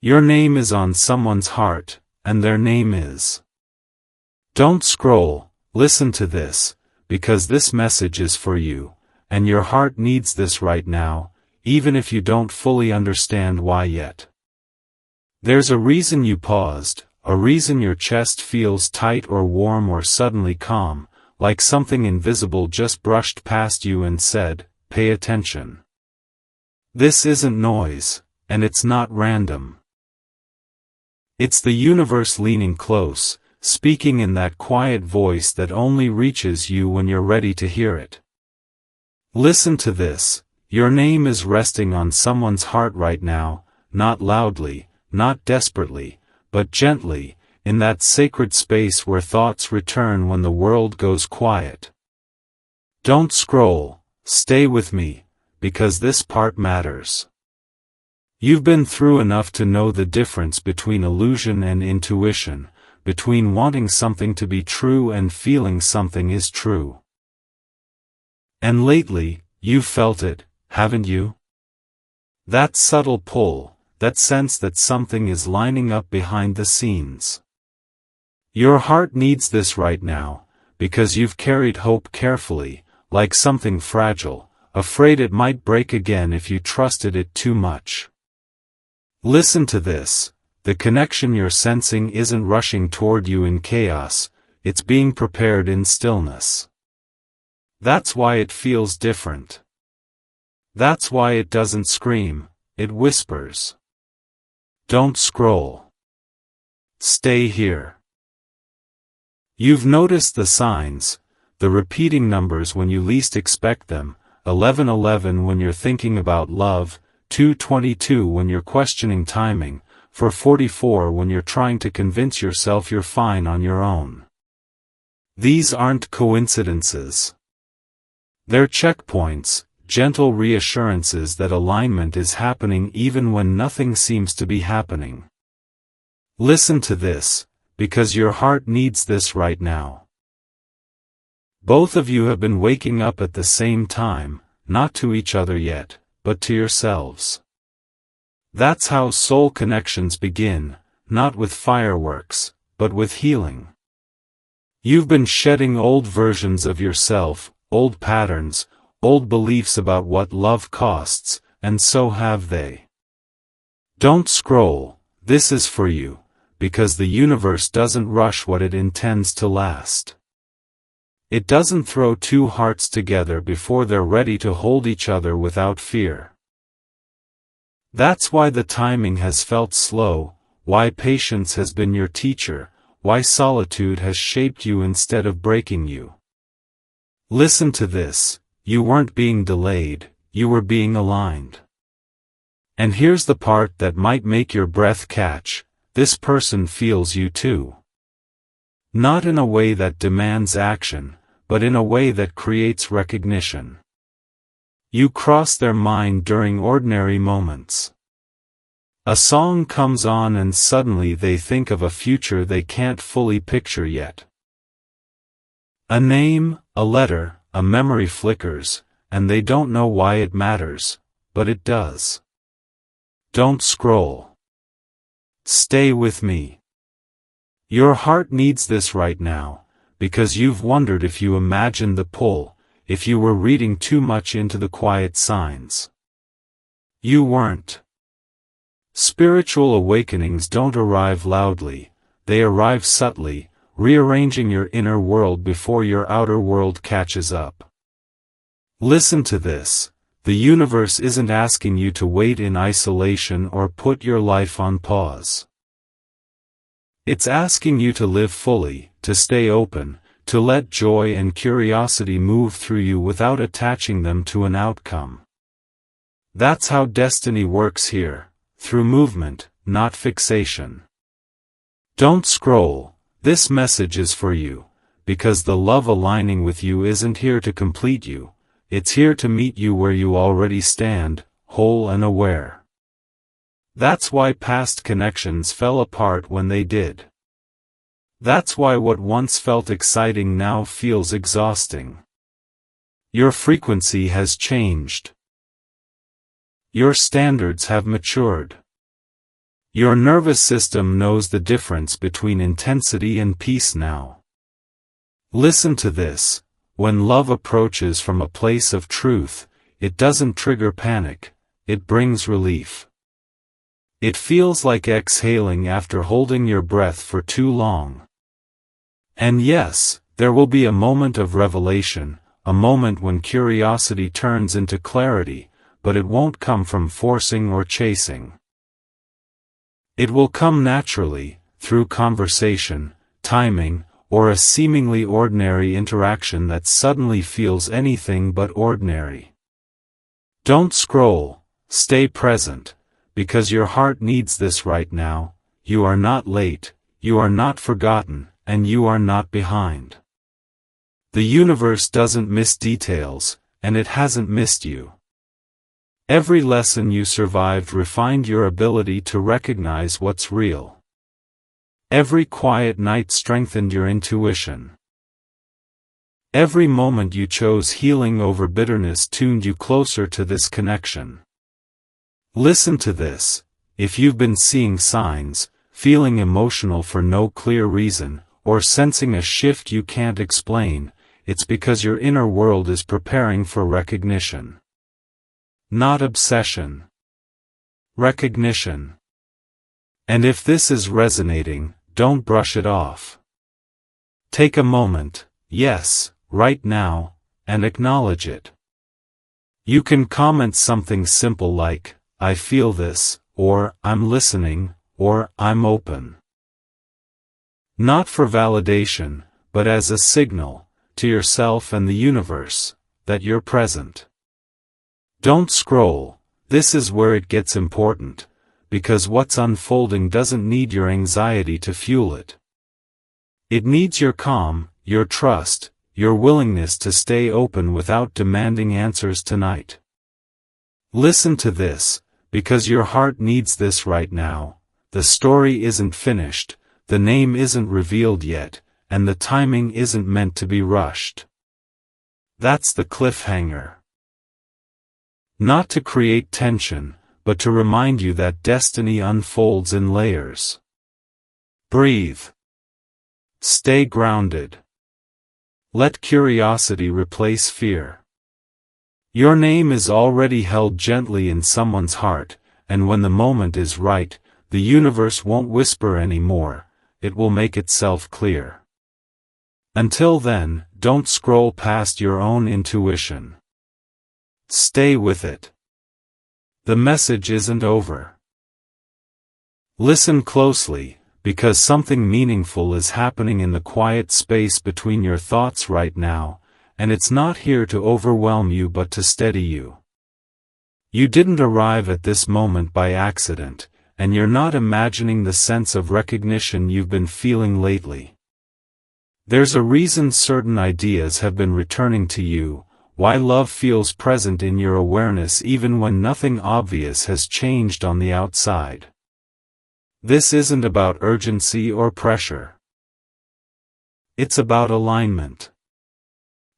Your name is on someone's heart, and their name is. Don't scroll, listen to this, because this message is for you, and your heart needs this right now, even if you don't fully understand why yet. There's a reason you paused, a reason your chest feels tight or warm or suddenly calm, like something invisible just brushed past you and said, "Pay attention." This isn't noise, and it's not random. It's the universe leaning close, speaking in that quiet voice that only reaches you when you're ready to hear it. Listen to this, your name is resting on someone's heart right now, not loudly, not desperately, but gently, in that sacred space where thoughts return when the world goes quiet. Don't scroll, stay with me, because this part matters. You've been through enough to know the difference between illusion and intuition, between wanting something to be true and feeling something is true. And lately, you've felt it, haven't you? That subtle pull, that sense that something is lining up behind the scenes. Your heart needs this right now, because you've carried hope carefully, like something fragile, afraid it might break again if you trusted it too much. Listen to this, the connection you're sensing isn't rushing toward you in chaos, it's being prepared in stillness. That's why it feels different. That's why it doesn't scream, it whispers. Don't scroll. Stay here. You've noticed the signs, the repeating numbers when you least expect them, 1111 when you're thinking about love, 222 when you're questioning timing, 444 when you're trying to convince yourself you're fine on your own. These aren't coincidences. They're checkpoints, gentle reassurances that alignment is happening even when nothing seems to be happening. Listen to this, because your heart needs this right now. Both of you have been waking up at the same time, not to each other yet, but to yourselves. That's how soul connections begin, not with fireworks, but with healing. You've been shedding old versions of yourself, old patterns, old beliefs about what love costs, and so have they. Don't scroll, this is for you, because the universe doesn't rush what it intends to last. It doesn't throw two hearts together before they're ready to hold each other without fear. That's why the timing has felt slow, why patience has been your teacher, why solitude has shaped you instead of breaking you. Listen to this, you weren't being delayed, you were being aligned. And here's the part that might make your breath catch, this person feels you too. Not in a way that demands action, but in a way that creates recognition. You cross their mind during ordinary moments. A song comes on and suddenly they think of a future they can't fully picture yet. A name, a letter, a memory flickers, and they don't know why it matters, but it does. Don't scroll. Stay with me. Your heart needs this right now, because you've wondered if you imagined the pull, if you were reading too much into the quiet signs. You weren't. Spiritual awakenings don't arrive loudly, they arrive subtly, rearranging your inner world before your outer world catches up. Listen to this, the universe isn't asking you to wait in isolation or put your life on pause. It's asking you to live fully, to stay open, to let joy and curiosity move through you without attaching them to an outcome. That's how destiny works here, through movement, not fixation. Don't scroll, this message is for you, because the love aligning with you isn't here to complete you, it's here to meet you where you already stand, whole and aware. That's why past connections fell apart when they did. That's why what once felt exciting now feels exhausting. Your frequency has changed. Your standards have matured. Your nervous system knows the difference between intensity and peace now. Listen to this. When love approaches from a place of truth, it doesn't trigger panic, it brings relief. It feels like exhaling after holding your breath for too long. And yes, there will be a moment of revelation, a moment when curiosity turns into clarity, but it won't come from forcing or chasing. It will come naturally, through conversation, timing, or a seemingly ordinary interaction that suddenly feels anything but ordinary. Don't scroll, stay present, because your heart needs this right now. You are not late, you are not forgotten, and you are not behind. The universe doesn't miss details, and it hasn't missed you. Every lesson you survived refined your ability to recognize what's real. Every quiet night strengthened your intuition. Every moment you chose healing over bitterness tuned you closer to this connection. Listen to this. If you've been seeing signs, feeling emotional for no clear reason, or sensing a shift you can't explain, it's because your inner world is preparing for recognition. Not obsession. Recognition. And if this is resonating, don't brush it off. Take a moment, yes, right now, and acknowledge it. You can comment something simple like, I feel this, or I'm listening, or I'm open. Not for validation, but as a signal, to yourself and the universe, that you're present. Don't scroll, this is where it gets important, because what's unfolding doesn't need your anxiety to fuel it. It needs your calm, your trust, your willingness to stay open without demanding answers tonight. Listen to this, because your heart needs this right now. The story isn't finished, the name isn't revealed yet, and the timing isn't meant to be rushed. That's the cliffhanger. Not to create tension, but to remind you that destiny unfolds in layers. Breathe. Stay grounded. Let curiosity replace fear. Your name is already held gently in someone's heart, and when the moment is right, the universe won't whisper anymore, it will make itself clear. Until then, don't scroll past your own intuition. Stay with it. The message isn't over. Listen closely, because something meaningful is happening in the quiet space between your thoughts right now, and it's not here to overwhelm you but to steady you. You didn't arrive at this moment by accident, and you're not imagining the sense of recognition you've been feeling lately. There's a reason certain ideas have been returning to you, why love feels present in your awareness even when nothing obvious has changed on the outside. This isn't about urgency or pressure. It's about alignment.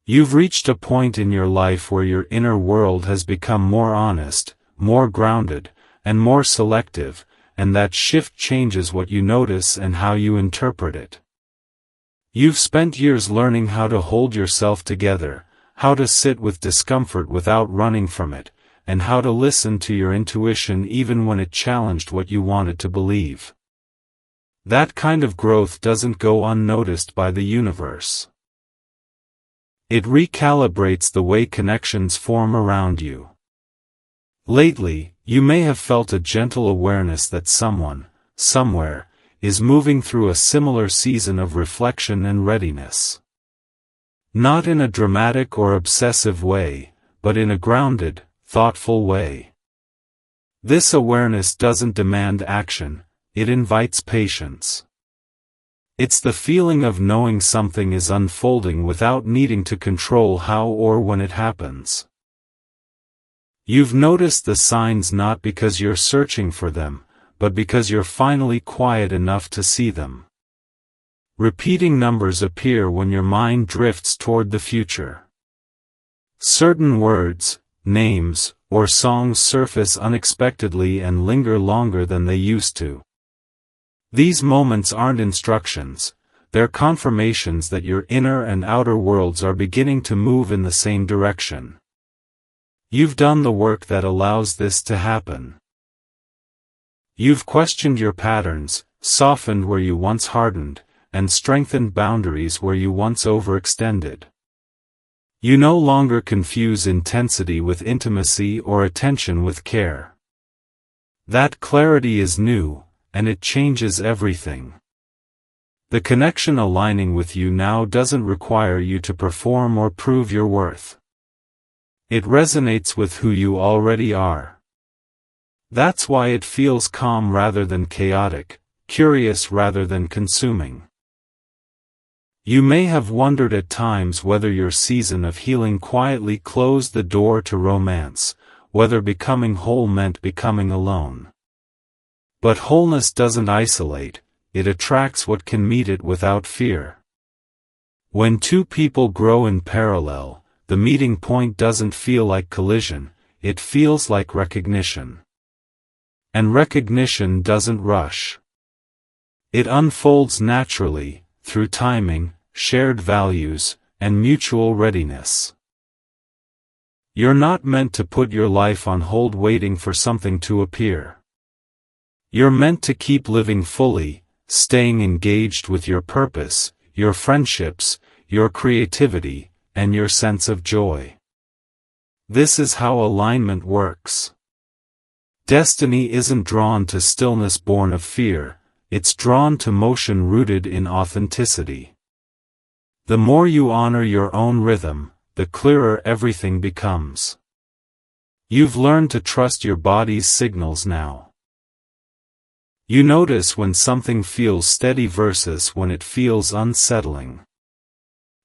You've reached a point in your life where your inner world has become more honest, more grounded, and more selective, and that shift changes what you notice and how you interpret it. You've spent years learning how to hold yourself together, how to sit with discomfort without running from it, and how to listen to your intuition even when it challenged what you wanted to believe. That kind of growth doesn't go unnoticed by the universe. It recalibrates the way connections form around you. Lately, you may have felt a gentle awareness that someone, somewhere, is moving through a similar season of reflection and readiness. Not in a dramatic or obsessive way, but in a grounded, thoughtful way. This awareness doesn't demand action, it invites patience. It's the feeling of knowing something is unfolding without needing to control how or when it happens. You've noticed the signs not because you're searching for them, but because you're finally quiet enough to see them. Repeating numbers appear when your mind drifts toward the future. Certain words, names, or songs surface unexpectedly and linger longer than they used to. These moments aren't instructions, they're confirmations that your inner and outer worlds are beginning to move in the same direction. You've done the work that allows this to happen. You've questioned your patterns, softened where you once hardened, and strengthened boundaries where you once overextended. You no longer confuse intensity with intimacy or attention with care. That clarity is new, and it changes everything. The connection aligning with you now doesn't require you to perform or prove your worth. It resonates with who you already are. That's why it feels calm rather than chaotic, curious rather than consuming. You may have wondered at times whether your season of healing quietly closed the door to romance, whether becoming whole meant becoming alone. But wholeness doesn't isolate, it attracts what can meet it without fear. When two people grow in parallel, the meeting point doesn't feel like collision, it feels like recognition. And recognition doesn't rush. It unfolds naturally, through timing, shared values, and mutual readiness. You're not meant to put your life on hold waiting for something to appear. You're meant to keep living fully, staying engaged with your purpose, your friendships, your creativity, and your sense of joy. This is how alignment works. Destiny isn't drawn to stillness born of fear, it's drawn to motion rooted in authenticity. The more you honor your own rhythm, the clearer everything becomes. You've learned to trust your body's signals now. You notice when something feels steady versus when it feels unsettling.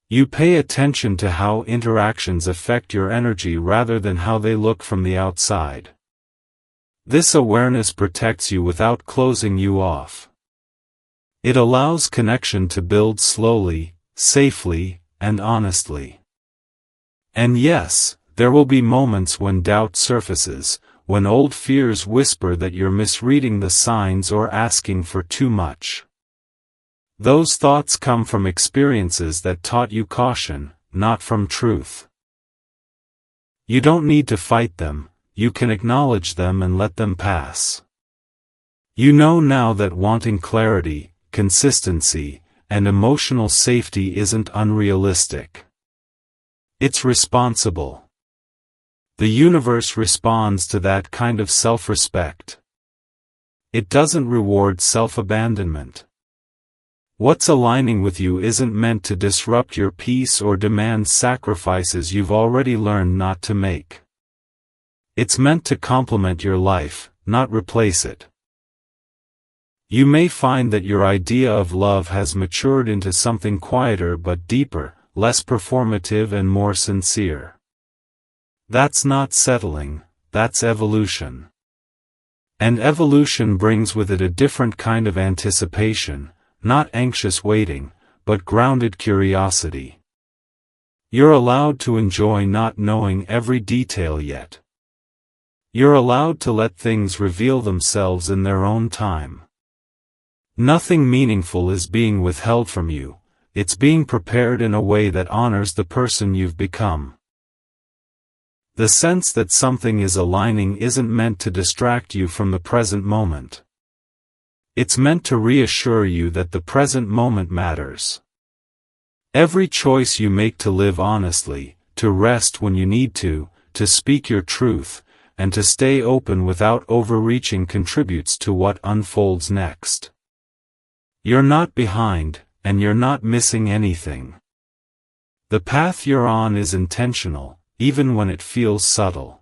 You pay attention to how interactions affect your energy rather than how they look from the outside. This awareness protects you without closing you off. It allows connection to build slowly, safely, and honestly. And yes, there will be moments when doubt surfaces, when old fears whisper that you're misreading the signs or asking for too much. Those thoughts come from experiences that taught you caution, not from truth. You don't need to fight them, you can acknowledge them and let them pass. You know now that wanting clarity, consistency, and emotional safety isn't unrealistic. It's responsible. The universe responds to that kind of self-respect. It doesn't reward self-abandonment. What's aligning with you isn't meant to disrupt your peace or demand sacrifices you've already learned not to make. It's meant to complement your life, not replace it. You may find that your idea of love has matured into something quieter but deeper, less performative and more sincere. That's not settling, that's evolution. And evolution brings with it a different kind of anticipation, not anxious waiting, but grounded curiosity. You're allowed to enjoy not knowing every detail yet. You're allowed to let things reveal themselves in their own time. Nothing meaningful is being withheld from you, it's being prepared in a way that honors the person you've become. The sense that something is aligning isn't meant to distract you from the present moment. It's meant to reassure you that the present moment matters. Every choice you make to live honestly, to rest when you need to speak your truth, and to stay open without overreaching contributes to what unfolds next. You're not behind, and you're not missing anything. The path you're on is intentional, even when it feels subtle.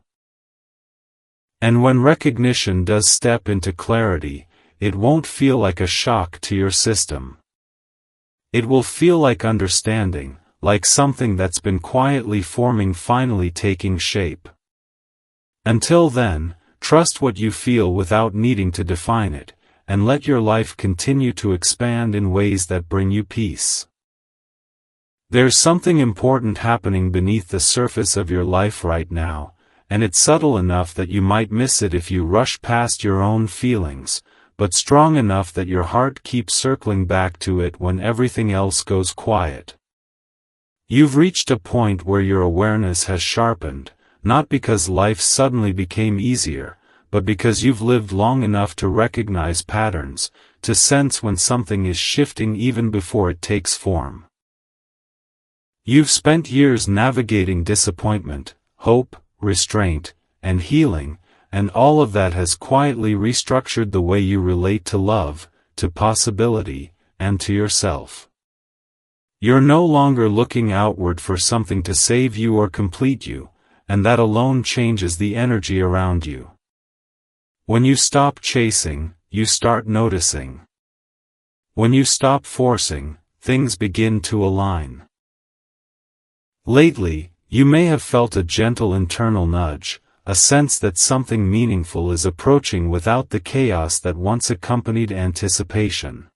And when recognition does step into clarity, it won't feel like a shock to your system. It will feel like understanding, like something that's been quietly forming finally taking shape. Until then, trust what you feel without needing to define it, and let your life continue to expand in ways that bring you peace. There's something important happening beneath the surface of your life right now, and it's subtle enough that you might miss it if you rush past your own feelings, but strong enough that your heart keeps circling back to it when everything else goes quiet. You've reached a point where your awareness has sharpened, not because life suddenly became easier, but because you've lived long enough to recognize patterns, to sense when something is shifting even before it takes form. You've spent years navigating disappointment, hope, restraint, and healing, and all of that has quietly restructured the way you relate to love, to possibility, and to yourself. You're no longer looking outward for something to save you or complete you, and that alone changes the energy around you. When you stop chasing, you start noticing. When you stop forcing, things begin to align. Lately, you may have felt a gentle internal nudge, a sense that something meaningful is approaching without the chaos that once accompanied anticipation.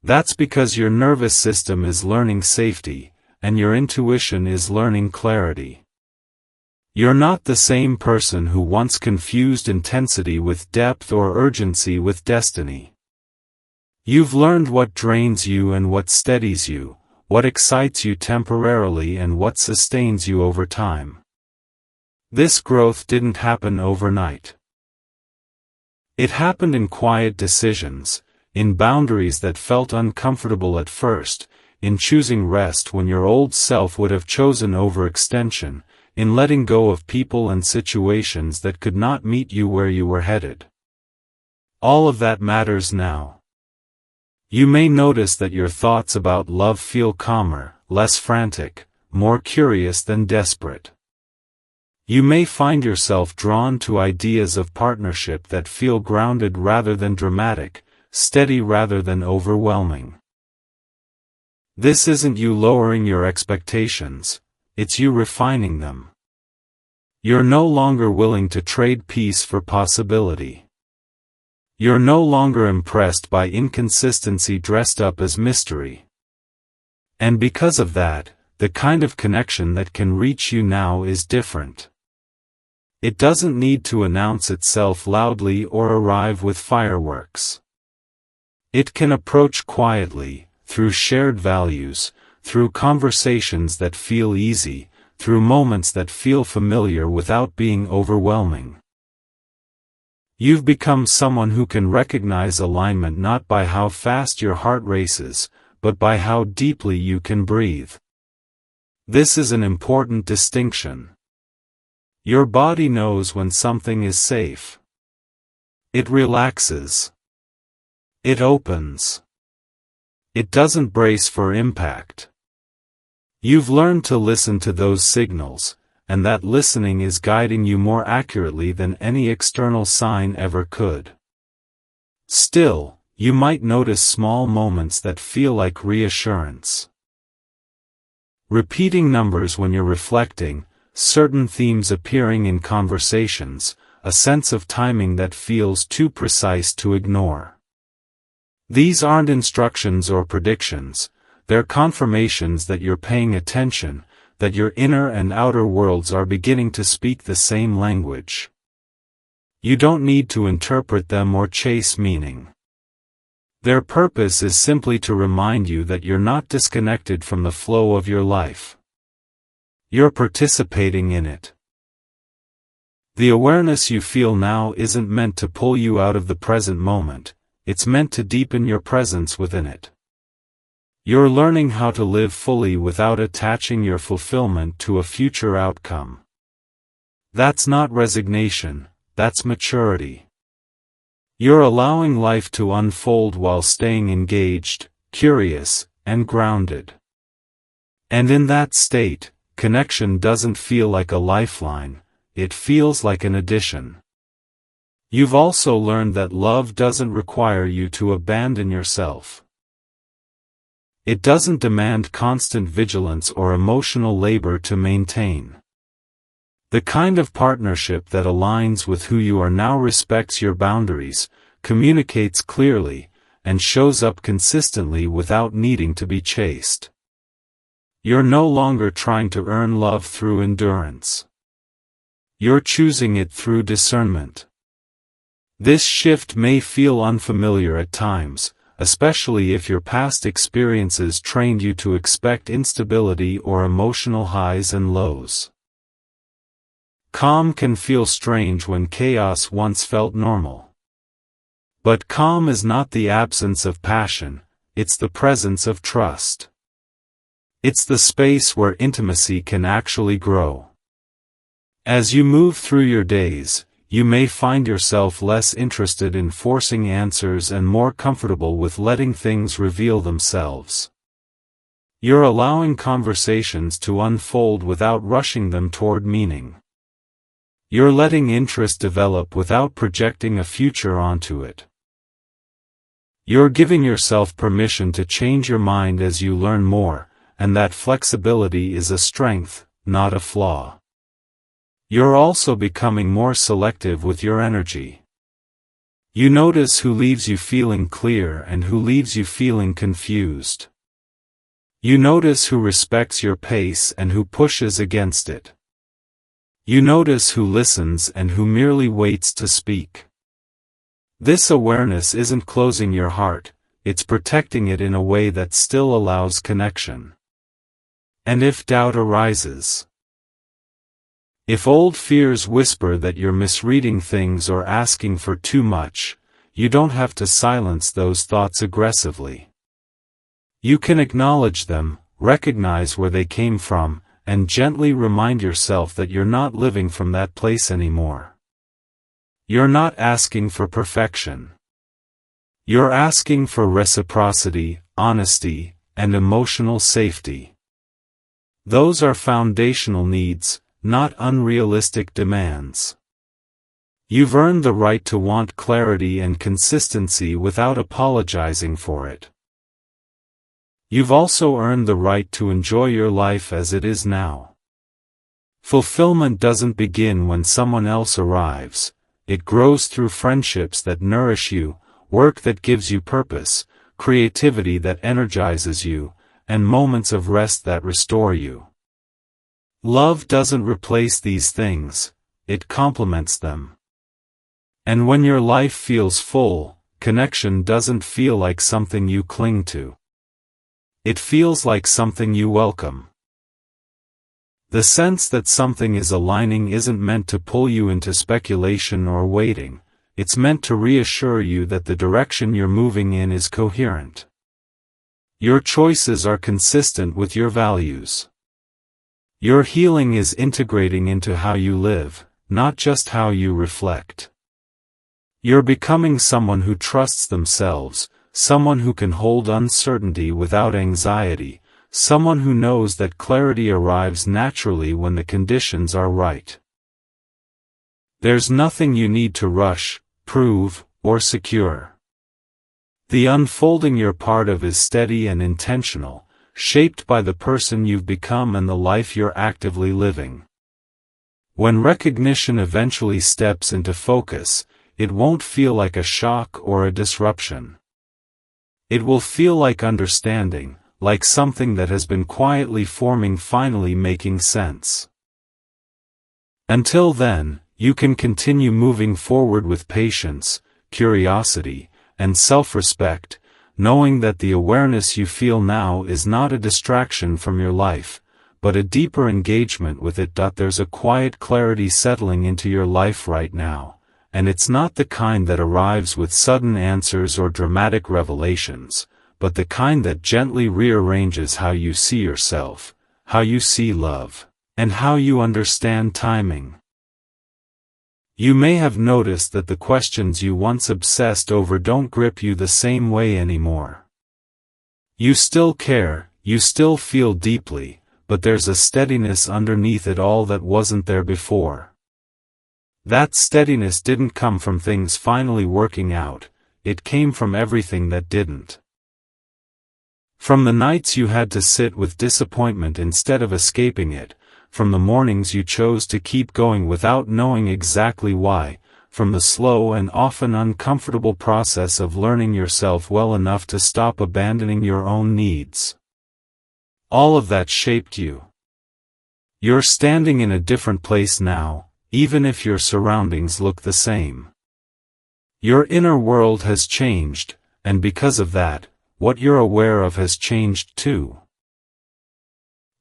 That's because your nervous system is learning safety, and your intuition is learning clarity. You're not the same person who once confused intensity with depth or urgency with destiny. You've learned what drains you and what steadies you, what excites you temporarily and what sustains you over time. This growth didn't happen overnight. It happened in quiet decisions, in boundaries that felt uncomfortable at first, in choosing rest when your old self would have chosen overextension, in letting go of people and situations that could not meet you where you were headed. All of that matters now. You may notice that your thoughts about love feel calmer, less frantic, more curious than desperate. You may find yourself drawn to ideas of partnership that feel grounded rather than dramatic, steady rather than overwhelming. This isn't you lowering your expectations, it's you refining them. You're no longer willing to trade peace for possibility. You're no longer impressed by inconsistency dressed up as mystery. And because of that, the kind of connection that can reach you now is different. It doesn't need to announce itself loudly or arrive with fireworks. It can approach quietly, through shared values, through conversations that feel easy, through moments that feel familiar without being overwhelming. You've become someone who can recognize alignment not by how fast your heart races, but by how deeply you can breathe. This is an important distinction. Your body knows when something is safe. It relaxes. It opens. It doesn't brace for impact. You've learned to listen to those signals, and that listening is guiding you more accurately than any external sign ever could. Still, you might notice small moments that feel like reassurance. Repeating numbers when you're reflecting, certain themes appearing in conversations, a sense of timing that feels too precise to ignore. These aren't instructions or predictions, they're confirmations that you're paying attention, that your inner and outer worlds are beginning to speak the same language. You don't need to interpret them or chase meaning. Their purpose is simply to remind you that you're not disconnected from the flow of your life. You're participating in it. The awareness you feel now isn't meant to pull you out of the present moment, it's meant to deepen your presence within it. You're learning how to live fully without attaching your fulfillment to a future outcome. That's not resignation, that's maturity. You're allowing life to unfold while staying engaged, curious, and grounded. And in that state, connection doesn't feel like a lifeline, it feels like an addition. You've also learned that love doesn't require you to abandon yourself. It doesn't demand constant vigilance or emotional labor to maintain. The kind of partnership that aligns with who you are now respects your boundaries, communicates clearly, and shows up consistently without needing to be chased. You're no longer trying to earn love through endurance. You're choosing it through discernment. This shift may feel unfamiliar at times, especially if your past experiences trained you to expect instability or emotional highs and lows. Calm can feel strange when chaos once felt normal. But calm is not the absence of passion, it's the presence of trust. It's the space where intimacy can actually grow. As you move through your days, you may find yourself less interested in forcing answers and more comfortable with letting things reveal themselves. You're allowing conversations to unfold without rushing them toward meaning. You're letting interest develop without projecting a future onto it. You're giving yourself permission to change your mind as you learn more, and that flexibility is a strength, not a flaw. You're also becoming more selective with your energy. You notice who leaves you feeling clear and who leaves you feeling confused. You notice who respects your pace and who pushes against it. You notice who listens and who merely waits to speak. This awareness isn't closing your heart, it's protecting it in a way that still allows connection. And if doubt arises, if old fears whisper that you're misreading things or asking for too much, you don't have to silence those thoughts aggressively. You can acknowledge them, recognize where they came from, and gently remind yourself that you're not living from that place anymore. You're not asking for perfection. You're asking for reciprocity, honesty, and emotional safety. Those are foundational needs, not unrealistic demands. You've earned the right to want clarity and consistency without apologizing for it. You've also earned the right to enjoy your life as it is now. Fulfillment doesn't begin when someone else arrives, it grows through friendships that nourish you, work that gives you purpose, creativity that energizes you, and moments of rest that restore you. Love doesn't replace these things, it complements them. And when your life feels full, connection doesn't feel like something you cling to. It feels like something you welcome. The sense that something is aligning isn't meant to pull you into speculation or waiting, it's meant to reassure you that the direction you're moving in is coherent. Your choices are consistent with your values. Your healing is integrating into how you live, not just how you reflect. You're becoming someone who trusts themselves, someone who can hold uncertainty without anxiety, someone who knows that clarity arrives naturally when the conditions are right. There's nothing you need to rush, prove, or secure. The unfolding you're part of is steady and intentional, shaped by the person you've become and the life you're actively living. When recognition eventually steps into focus, it won't feel like a shock or a disruption. It will feel like understanding, like something that has been quietly forming finally making sense. Until then, you can continue moving forward with patience, curiosity, and self-respect, knowing that the awareness you feel now is not a distraction from your life, but a deeper engagement with it. There's a quiet clarity settling into your life right now, and it's not the kind that arrives with sudden answers or dramatic revelations, but the kind that gently rearranges how you see yourself, how you see love, and how you understand timing. You may have noticed that the questions you once obsessed over don't grip you the same way anymore. You still care, you still feel deeply, but there's a steadiness underneath it all that wasn't there before. That steadiness didn't come from things finally working out, it came from everything that didn't. From the nights you had to sit with disappointment instead of escaping it, from the mornings you chose to keep going without knowing exactly why, from the slow and often uncomfortable process of learning yourself well enough to stop abandoning your own needs. All of that shaped you. You're standing in a different place now, even if your surroundings look the same. Your inner world has changed, and because of that, what you're aware of has changed too.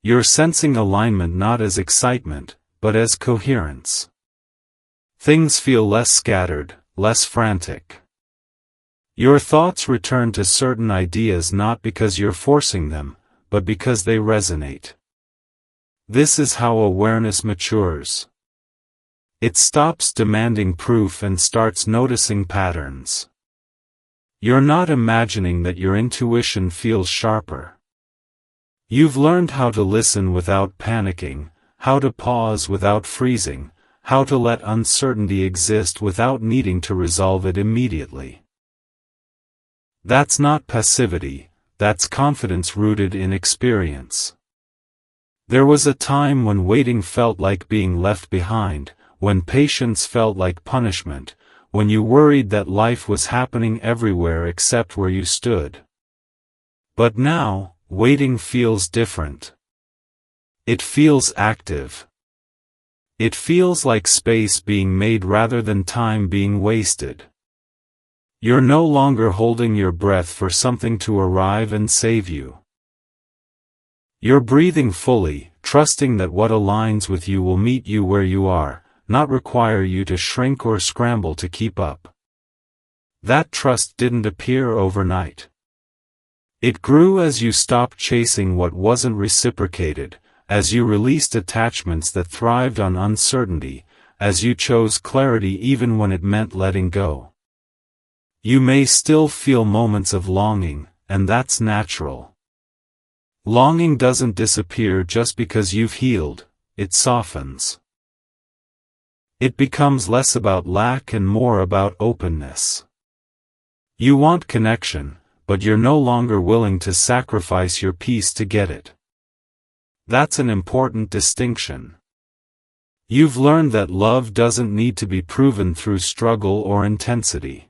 You're sensing alignment not as excitement, but as coherence. Things feel less scattered, less frantic. Your thoughts return to certain ideas not because you're forcing them, but because they resonate. This is how awareness matures. It stops demanding proof and starts noticing patterns. You're not imagining that your intuition feels sharper. You've learned how to listen without panicking, how to pause without freezing, how to let uncertainty exist without needing to resolve it immediately. That's not passivity, that's confidence rooted in experience. There was a time when waiting felt like being left behind, when patience felt like punishment, when you worried that life was happening everywhere except where you stood. But now, waiting feels different. It feels active. It feels like space being made rather than time being wasted. You're no longer holding your breath for something to arrive and save you. You're breathing fully, trusting that what aligns with you will meet you where you are, not require you to shrink or scramble to keep up. That trust didn't appear overnight. It grew as you stopped chasing what wasn't reciprocated, as you released attachments that thrived on uncertainty, as you chose clarity even when it meant letting go. You may still feel moments of longing, and that's natural. Longing doesn't disappear just because you've healed, it softens. It becomes less about lack and more about openness. You want connection, but you're no longer willing to sacrifice your peace to get it. That's an important distinction. You've learned that love doesn't need to be proven through struggle or intensity.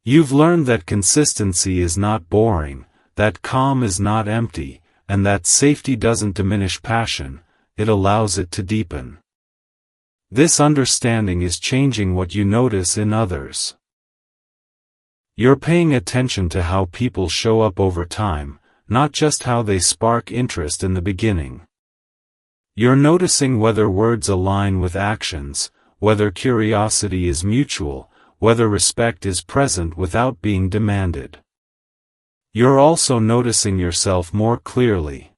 You've learned that consistency is not boring, that calm is not empty, and that safety doesn't diminish passion, it allows it to deepen. This understanding is changing what you notice in others. You're paying attention to how people show up over time, not just how they spark interest in the beginning. You're noticing whether words align with actions, whether curiosity is mutual, whether respect is present without being demanded. You're also noticing yourself more clearly.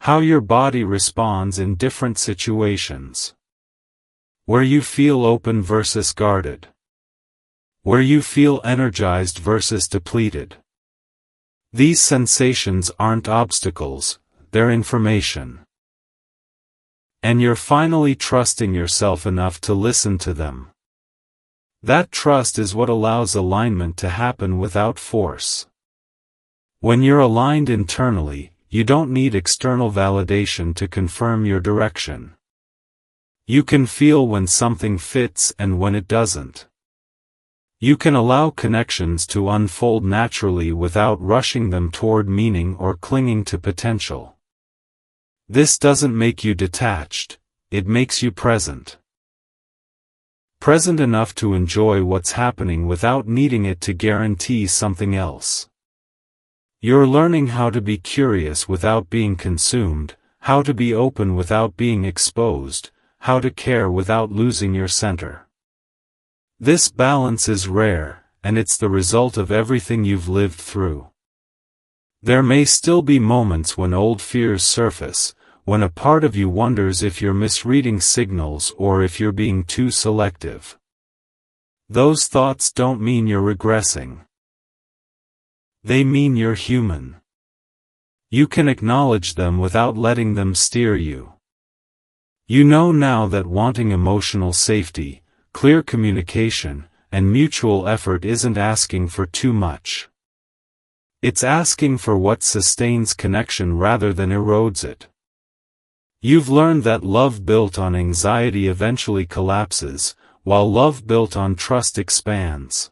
How your body responds in different situations. Where you feel open versus guarded. Where you feel energized versus depleted. These sensations aren't obstacles, they're information. And you're finally trusting yourself enough to listen to them. That trust is what allows alignment to happen without force. When you're aligned internally, you don't need external validation to confirm your direction. You can feel when something fits and when it doesn't. You can allow connections to unfold naturally without rushing them toward meaning or clinging to potential. This doesn't make you detached, it makes you present. Present enough to enjoy what's happening without needing it to guarantee something else. You're learning how to be curious without being consumed, how to be open without being exposed, how to care without losing your center. This balance is rare, and it's the result of everything you've lived through. There may still be moments when old fears surface, when a part of you wonders if you're misreading signals or if you're being too selective. Those thoughts don't mean you're regressing. They mean you're human. You can acknowledge them without letting them steer you. You know now that wanting emotional safety, clear communication, and mutual effort isn't asking for too much. It's asking for what sustains connection rather than erodes it. You've learned that love built on anxiety eventually collapses, while love built on trust expands.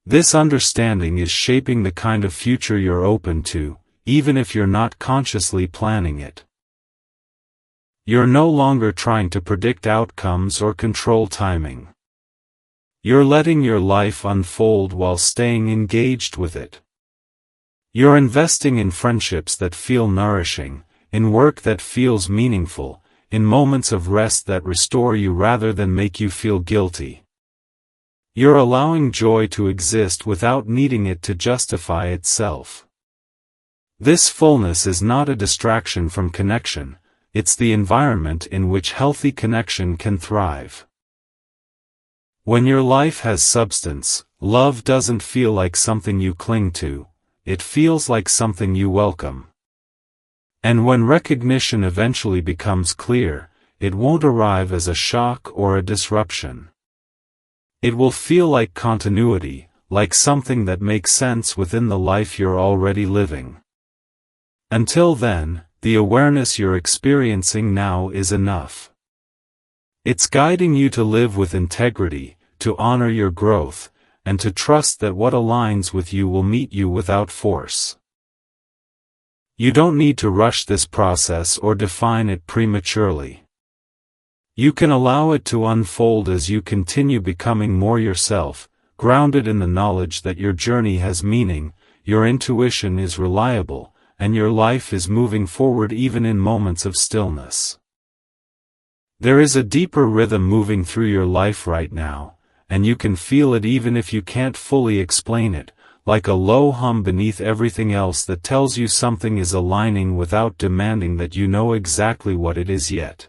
This understanding is shaping the kind of future you're open to, even if you're not consciously planning it. You're no longer trying to predict outcomes or control timing. You're letting your life unfold while staying engaged with it. You're investing in friendships that feel nourishing, in work that feels meaningful, in moments of rest that restore you rather than make you feel guilty. You're allowing joy to exist without needing it to justify itself. This fullness is not a distraction from connection, it's the environment in which healthy connection can thrive. When your life has substance, love doesn't feel like something you cling to, it feels like something you welcome. And when recognition eventually becomes clear, it won't arrive as a shock or a disruption. It will feel like continuity, like something that makes sense within the life you're already living. Until then, the awareness you're experiencing now is enough. It's guiding you to live with integrity, to honor your growth, and to trust that what aligns with you will meet you without force. You don't need to rush this process or define it prematurely. You can allow it to unfold as you continue becoming more yourself, grounded in the knowledge that your journey has meaning, your intuition is reliable, and your life is moving forward even in moments of stillness. There is a deeper rhythm moving through your life right now, and you can feel it even if you can't fully explain it, like a low hum beneath everything else that tells you something is aligning without demanding that you know exactly what it is yet.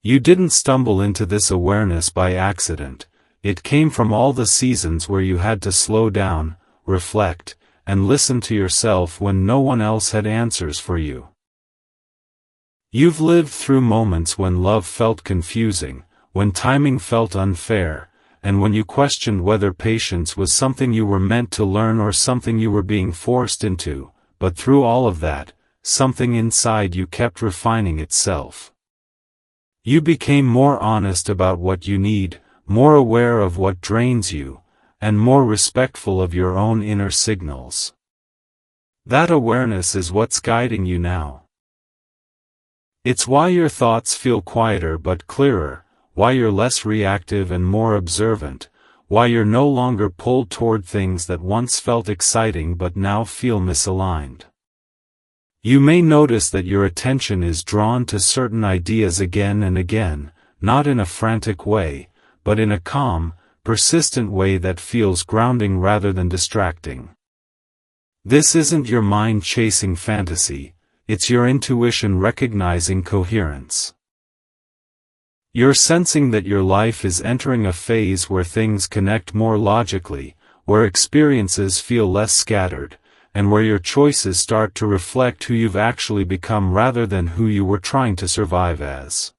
You didn't stumble into this awareness by accident, it came from all the seasons where you had to slow down, reflect, and listen to yourself when no one else had answers for you. You've lived through moments when love felt confusing, when timing felt unfair, and when you questioned whether patience was something you were meant to learn or something you were being forced into, but through all of that, something inside you kept refining itself. You became more honest about what you need, more aware of what drains you, and more respectful of your own inner signals. That awareness is what's guiding you now. It's why your thoughts feel quieter but clearer, why you're less reactive and more observant, why you're no longer pulled toward things that once felt exciting but now feel misaligned. You may notice that your attention is drawn to certain ideas again and again, not in a frantic way, but in a calm, persistent way that feels grounding rather than distracting. This isn't your mind chasing fantasy, it's your intuition recognizing coherence. You're sensing that your life is entering a phase where things connect more logically, where experiences feel less scattered, and where your choices start to reflect who you've actually become rather than who you were trying to survive as.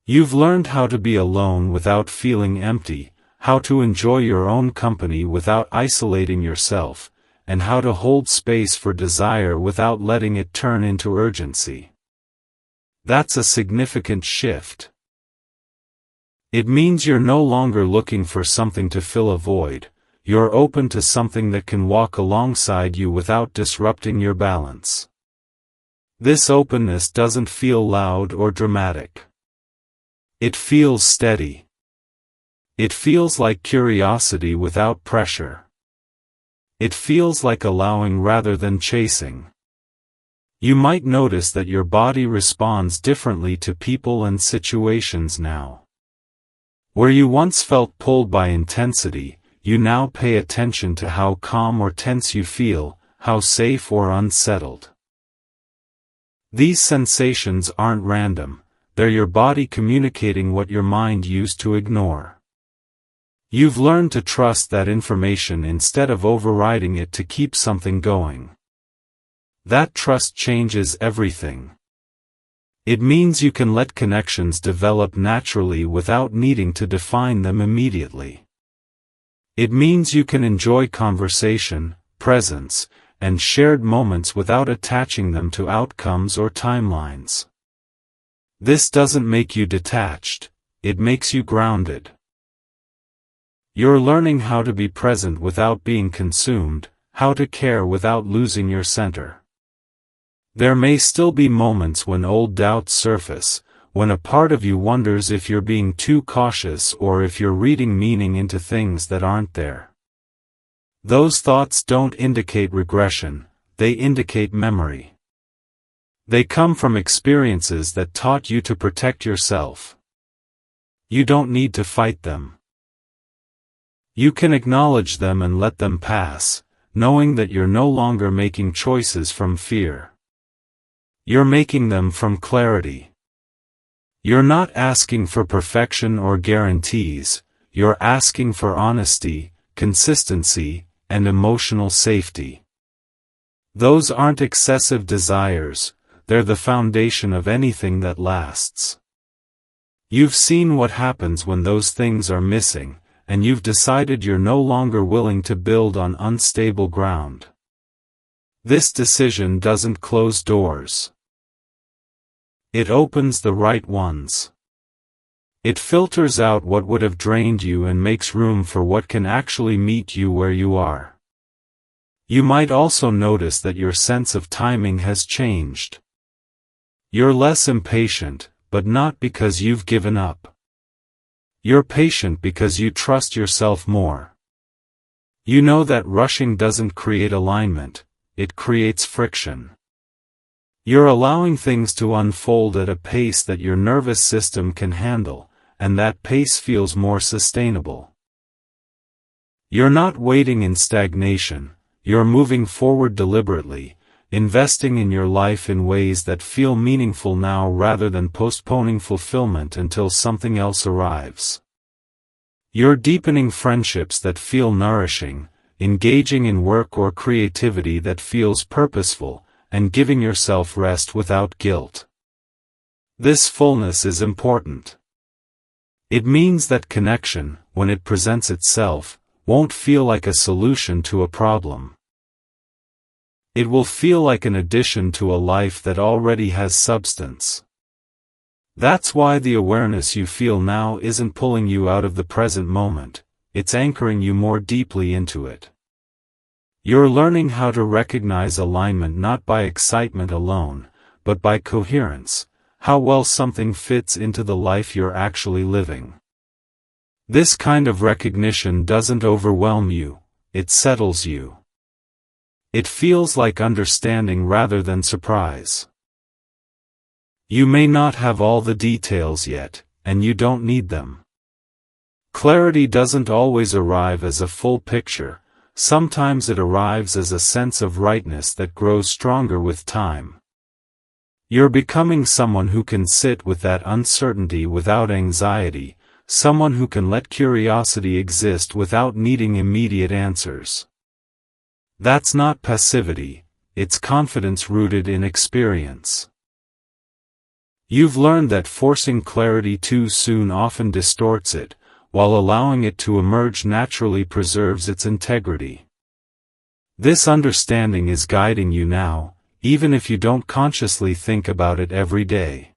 You've learned how to be alone without feeling empty, how to enjoy your own company without isolating yourself, and how to hold space for desire without letting it turn into urgency. That's a significant shift. It means you're no longer looking for something to fill a void, you're open to something that can walk alongside you without disrupting your balance. This openness doesn't feel loud or dramatic. It feels steady. It feels like curiosity without pressure. It feels like allowing rather than chasing. You might notice that your body responds differently to people and situations now. Where you once felt pulled by intensity, you now pay attention to how calm or tense you feel, how safe or unsettled. These sensations aren't random, they're your body communicating what your mind used to ignore. You've learned to trust that information instead of overriding it to keep something going. That trust changes everything. It means you can let connections develop naturally without needing to define them immediately. It means you can enjoy conversation, presence, and shared moments without attaching them to outcomes or timelines. This doesn't make you detached, it makes you grounded. You're learning how to be present without being consumed, how to care without losing your center. There may still be moments when old doubts surface, when a part of you wonders if you're being too cautious or if you're reading meaning into things that aren't there. Those thoughts don't indicate regression, they indicate memory. They come from experiences that taught you to protect yourself. You don't need to fight them. You can acknowledge them and let them pass, knowing that you're no longer making choices from fear. You're making them from clarity. You're not asking for perfection or guarantees, you're asking for honesty, consistency, and emotional safety. Those aren't excessive desires, they're the foundation of anything that lasts. You've seen what happens when those things are missing, and you've decided you're no longer willing to build on unstable ground. This decision doesn't close doors. It opens the right ones. It filters out what would have drained you and makes room for what can actually meet you where you are. You might also notice that your sense of timing has changed. You're less impatient, but not because you've given up. You're patient because you trust yourself more. You know that rushing doesn't create alignment, it creates friction. You're allowing things to unfold at a pace that your nervous system can handle, and that pace feels more sustainable. You're not waiting in stagnation, you're moving forward deliberately, investing in your life in ways that feel meaningful now rather than postponing fulfillment until something else arrives. You're deepening friendships that feel nourishing, engaging in work or creativity that feels purposeful, and giving yourself rest without guilt. This fullness is important. It means that connection, when it presents itself, won't feel like a solution to a problem. It will feel like an addition to a life that already has substance. That's why the awareness you feel now isn't pulling you out of the present moment, it's anchoring you more deeply into it. You're learning how to recognize alignment not by excitement alone, but by coherence, how well something fits into the life you're actually living. This kind of recognition doesn't overwhelm you, it settles you. It feels like understanding rather than surprise. You may not have all the details yet, and you don't need them. Clarity doesn't always arrive as a full picture, sometimes it arrives as a sense of rightness that grows stronger with time. You're becoming someone who can sit with that uncertainty without anxiety, someone who can let curiosity exist without needing immediate answers. That's not passivity, it's confidence rooted in experience. You've learned that forcing clarity too soon often distorts it, while allowing it to emerge naturally preserves its integrity. This understanding is guiding you now, even if you don't consciously think about it every day.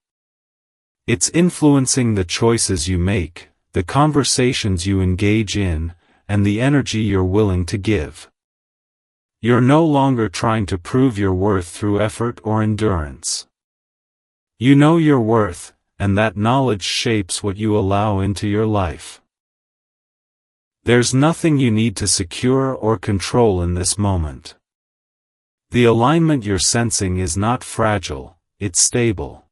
It's influencing the choices you make, the conversations you engage in, and the energy you're willing to give. You're no longer trying to prove your worth through effort or endurance. You know your worth, and that knowledge shapes what you allow into your life. There's nothing you need to secure or control in this moment. The alignment you're sensing is not fragile, it's stable.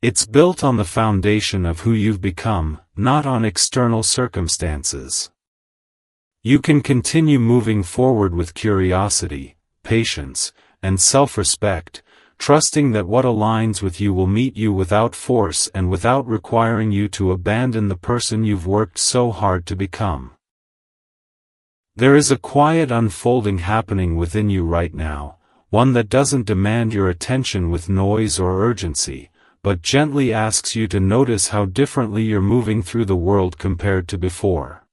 It's built on the foundation of who you've become, not on external circumstances. You can continue moving forward with curiosity, patience, and self-respect, trusting that what aligns with you will meet you without force and without requiring you to abandon the person you've worked so hard to become. There is a quiet unfolding happening within you right now, one that doesn't demand your attention with noise or urgency, but gently asks you to notice how differently you're moving through the world compared to before.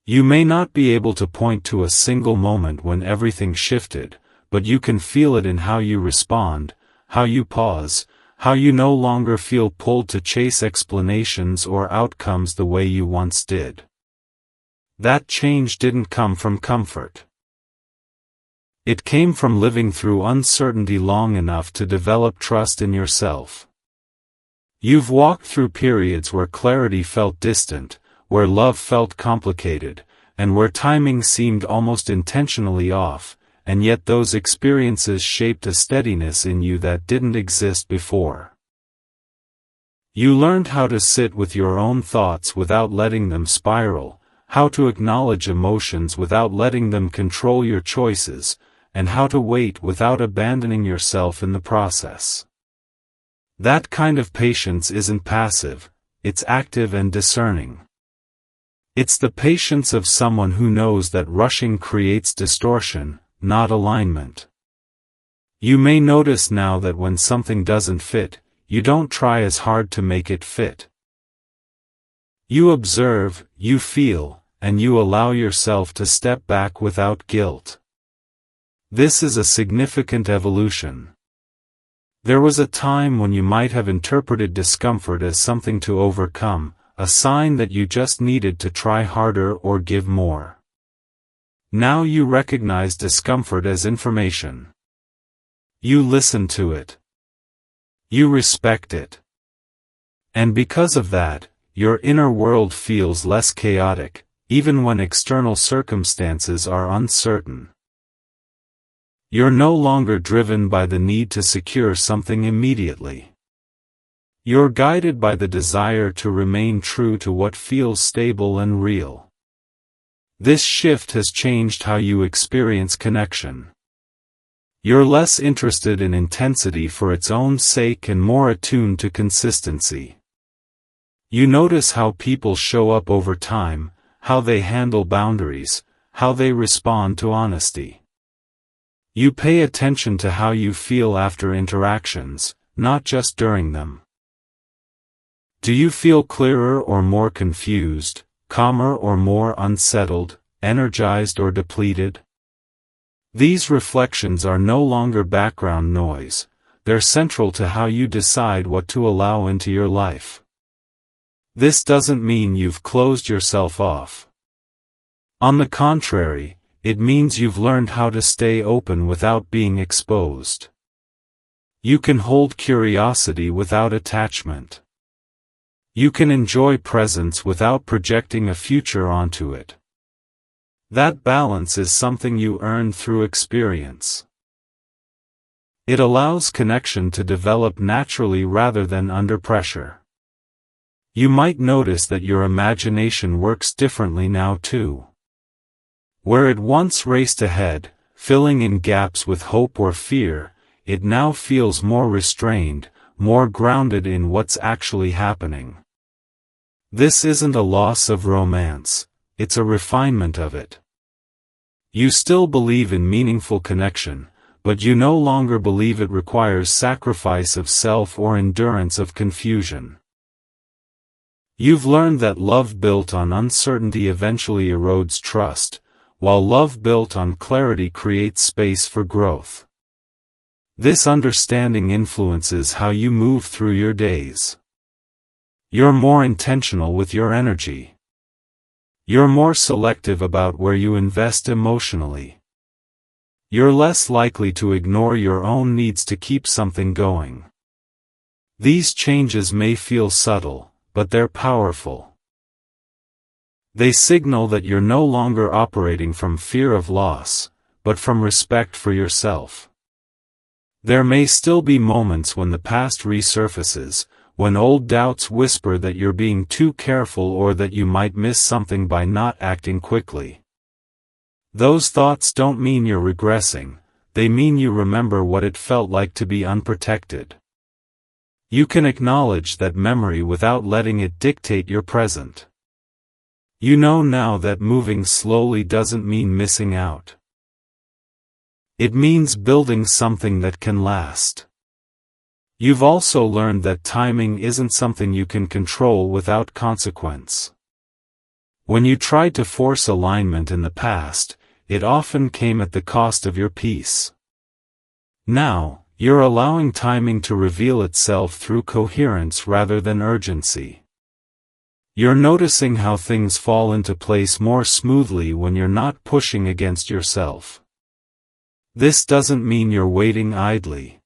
You may not be able to point to a single moment when everything shifted, but you can feel it in how you respond, how you pause, how you no longer feel pulled to chase explanations or outcomes the way you once did. That change didn't come from comfort. It came from living through uncertainty long enough to develop trust in yourself. You've walked through periods where clarity felt distant, where love felt complicated, and where timing seemed almost intentionally off, and yet those experiences shaped a steadiness in you that didn't exist before. You learned how to sit with your own thoughts without letting them spiral, how to acknowledge emotions without letting them control your choices, and how to wait without abandoning yourself in the process. That kind of patience isn't passive, it's active and discerning. It's the patience of someone who knows that rushing creates distortion, not alignment. You may notice now that when something doesn't fit, you don't try as hard to make it fit. You observe, you feel, and you allow yourself to step back without guilt. This is a significant evolution. There was a time when you might have interpreted discomfort as something to overcome, a sign that you just needed to try harder or give more. Now you recognize discomfort as information. You listen to it. You respect it. And because of that, your inner world feels less chaotic, even when external circumstances are uncertain. You're no longer driven by the need to secure something immediately. You're guided by the desire to remain true to what feels stable and real. This shift has changed how you experience connection. You're less interested in intensity for its own sake and more attuned to consistency. You notice how people show up over time, how they handle boundaries, how they respond to honesty. You pay attention to how you feel after interactions, not just during them. Do you feel clearer or more confused, calmer or more unsettled, energized or depleted? These reflections are no longer background noise, they're central to how you decide what to allow into your life. This doesn't mean you've closed yourself off. On the contrary, it means you've learned how to stay open without being exposed. You can hold curiosity without attachment. You can enjoy presence without projecting a future onto it. That balance is something you earn through experience. It allows connection to develop naturally rather than under pressure. You might notice that your imagination works differently now too. Where it once raced ahead, filling in gaps with hope or fear, it now feels more restrained, more grounded in what's actually happening. This isn't a loss of romance, it's a refinement of it. You still believe in meaningful connection, but you no longer believe it requires sacrifice of self or endurance of confusion. You've learned that love built on uncertainty eventually erodes trust, while love built on clarity creates space for growth. This understanding influences how you move through your days. You're more intentional with your energy. You're more selective about where you invest emotionally. You're less likely to ignore your own needs to keep something going. These changes may feel subtle, but they're powerful. They signal that you're no longer operating from fear of loss, but from respect for yourself. There may still be moments when the past resurfaces, when old doubts whisper that you're being too careful or that you might miss something by not acting quickly. Those thoughts don't mean you're regressing, they mean you remember what it felt like to be unprotected. You can acknowledge that memory without letting it dictate your present. You know now that moving slowly doesn't mean missing out. It means building something that can last. You've also learned that timing isn't something you can control without consequence. When you tried to force alignment in the past, it often came at the cost of your peace. Now, you're allowing timing to reveal itself through coherence rather than urgency. You're noticing how things fall into place more smoothly when you're not pushing against yourself. This doesn't mean you're waiting idly.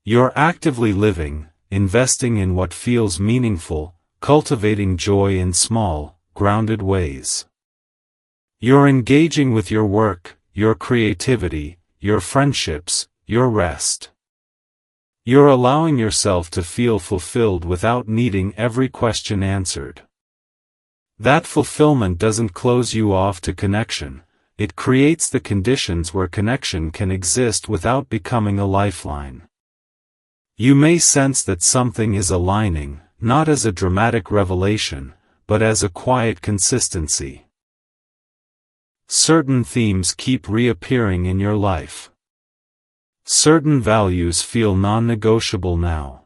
You're actively living, investing in what feels meaningful, cultivating joy in small, grounded ways. You're engaging with your work, your creativity, your friendships, your rest. You're allowing yourself to feel fulfilled without needing every question answered. That fulfillment doesn't close you off to connection, it creates the conditions where connection can exist without becoming a lifeline. You may sense that something is aligning, not as a dramatic revelation, but as a quiet consistency. Certain themes keep reappearing in your life. Certain values feel non-negotiable now.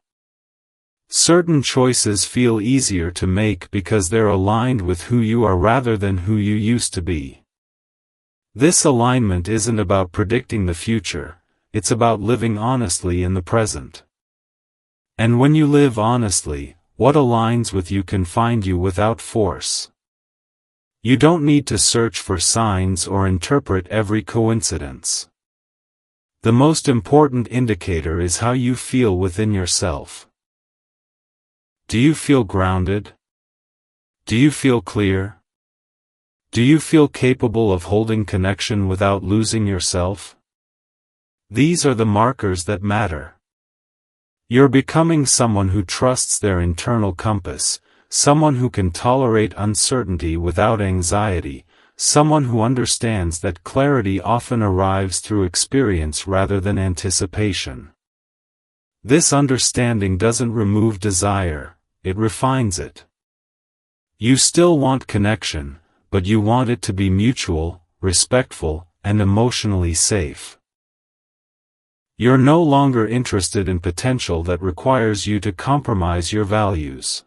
Certain choices feel easier to make because they're aligned with who you are rather than who you used to be. This alignment isn't about predicting the future, it's about living honestly in the present. And when you live honestly, what aligns with you can find you without force. You don't need to search for signs or interpret every coincidence. The most important indicator is how you feel within yourself. Do you feel grounded? Do you feel clear? Do you feel capable of holding connection without losing yourself? These are the markers that matter. You're becoming someone who trusts their internal compass, someone who can tolerate uncertainty without anxiety, someone who understands that clarity often arrives through experience rather than anticipation. This understanding doesn't remove desire, it refines it. You still want connection, but you want it to be mutual, respectful, and emotionally safe. You're no longer interested in potential that requires you to compromise your values.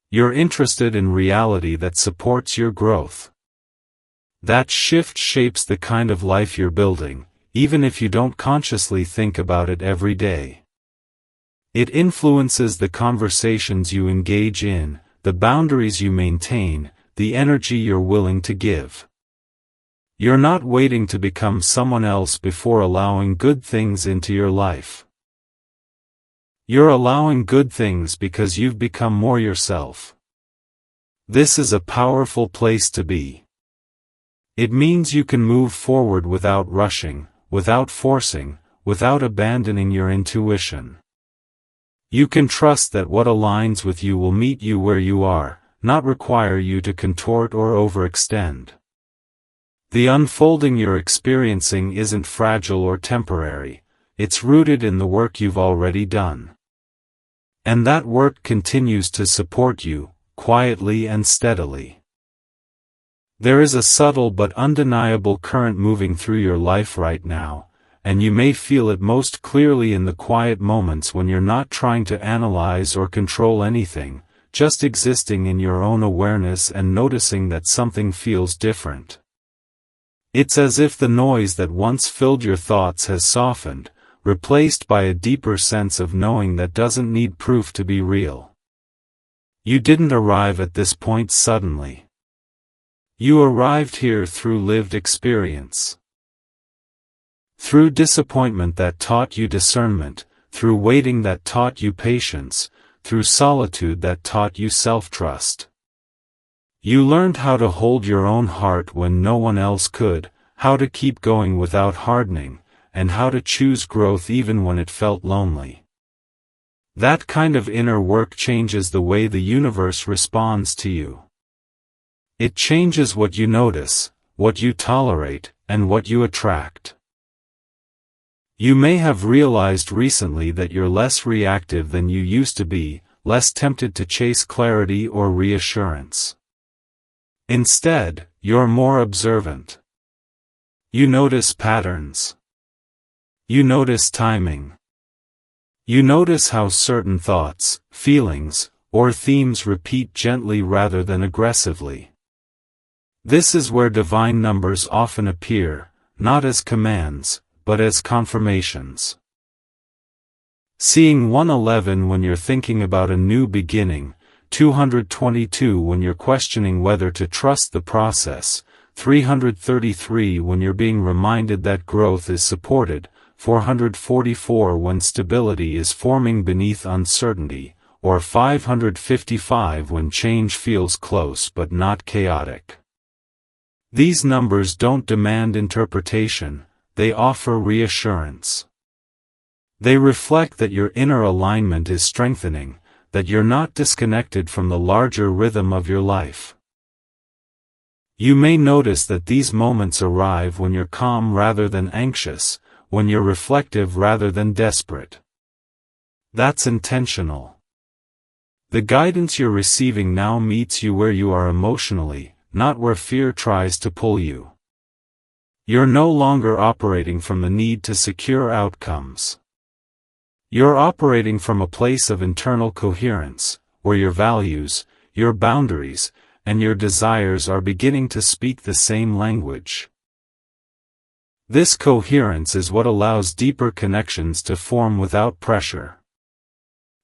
You're interested in reality that supports your growth. That shift shapes the kind of life you're building, even if you don't consciously think about it every day. It influences the conversations you engage in, the boundaries you maintain, the energy you're willing to give. You're not waiting to become someone else before allowing good things into your life. You're allowing good things because you've become more yourself. This is a powerful place to be. It means you can move forward without rushing, without forcing, without abandoning your intuition. You can trust that what aligns with you will meet you where you are, not require you to contort or overextend. The unfolding you're experiencing isn't fragile or temporary, it's rooted in the work you've already done. And that work continues to support you, quietly and steadily. There is a subtle but undeniable current moving through your life right now, and you may feel it most clearly in the quiet moments when you're not trying to analyze or control anything, just existing in your own awareness and noticing that something feels different. It's as if the noise that once filled your thoughts has softened, replaced by a deeper sense of knowing that doesn't need proof to be real. You didn't arrive at this point suddenly. You arrived here through lived experience. Through disappointment that taught you discernment, through waiting that taught you patience, through solitude that taught you self-trust. You learned how to hold your own heart when no one else could, how to keep going without hardening, and how to choose growth even when it felt lonely. That kind of inner work changes the way the universe responds to you. It changes what you notice, what you tolerate, and what you attract. You may have realized recently that you're less reactive than you used to be, less tempted to chase clarity or reassurance. Instead, you're more observant. You notice patterns. You notice timing. You notice how certain thoughts, feelings, or themes repeat gently rather than aggressively. This is where divine numbers often appear, not as commands, but as confirmations. Seeing 111 when you're thinking about a new beginning, 222 when you're questioning whether to trust the process, 333 when you're being reminded that growth is supported, 444 when stability is forming beneath uncertainty, or 555 when change feels close but not chaotic. These numbers don't demand interpretation, they offer reassurance. They reflect that your inner alignment is strengthening, that you're not disconnected from the larger rhythm of your life. You may notice that these moments arrive when you're calm rather than anxious, when you're reflective rather than desperate. That's intentional. The guidance you're receiving now meets you where you are emotionally, not where fear tries to pull you. You're no longer operating from the need to secure outcomes. You're operating from a place of internal coherence, where your values, your boundaries, and your desires are beginning to speak the same language. This coherence is what allows deeper connections to form without pressure.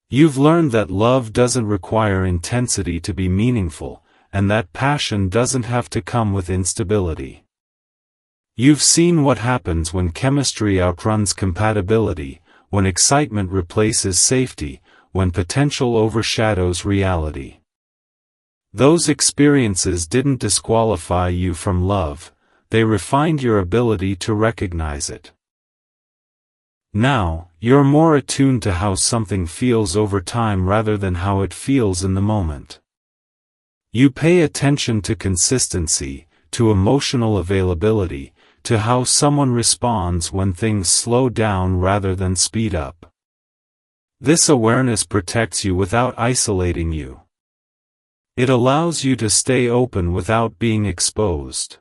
You've learned that love doesn't require intensity to be meaningful, and that passion doesn't have to come with instability. You've seen what happens when chemistry outruns compatibility, when excitement replaces safety, when potential overshadows reality. Those experiences didn't disqualify you from love, they refined your ability to recognize it. Now, you're more attuned to how something feels over time rather than how it feels in the moment. You pay attention to consistency, to emotional availability, to how someone responds when things slow down rather than speed up. This awareness protects you without isolating you. It allows you to stay open without being exposed.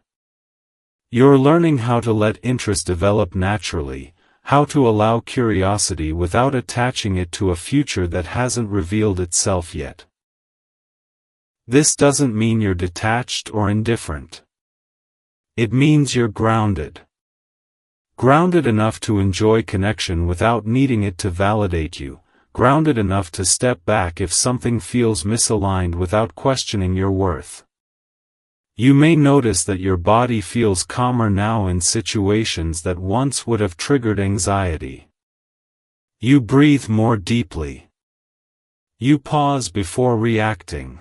You're learning how to let interest develop naturally, how to allow curiosity without attaching it to a future that hasn't revealed itself yet. This doesn't mean you're detached or indifferent. It means you're grounded. Grounded enough to enjoy connection without needing it to validate you, grounded enough to step back if something feels misaligned without questioning your worth. You may notice that your body feels calmer now in situations that once would have triggered anxiety. You breathe more deeply. You pause before reacting.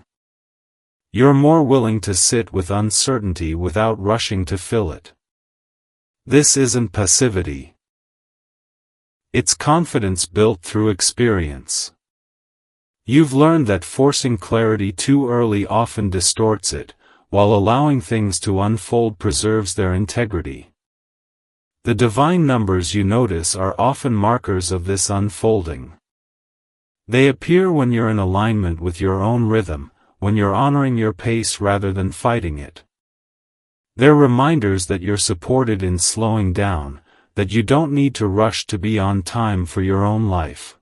You're more willing to sit with uncertainty without rushing to fill it. This isn't passivity. It's confidence built through experience. You've learned that forcing clarity too early often distorts it, while allowing things to unfold preserves their integrity. The divine numbers you notice are often markers of this unfolding. They appear when you're in alignment with your own rhythm, when you're honoring your pace rather than fighting it. They're reminders that you're supported in slowing down, that you don't need to rush to be on time for your own life.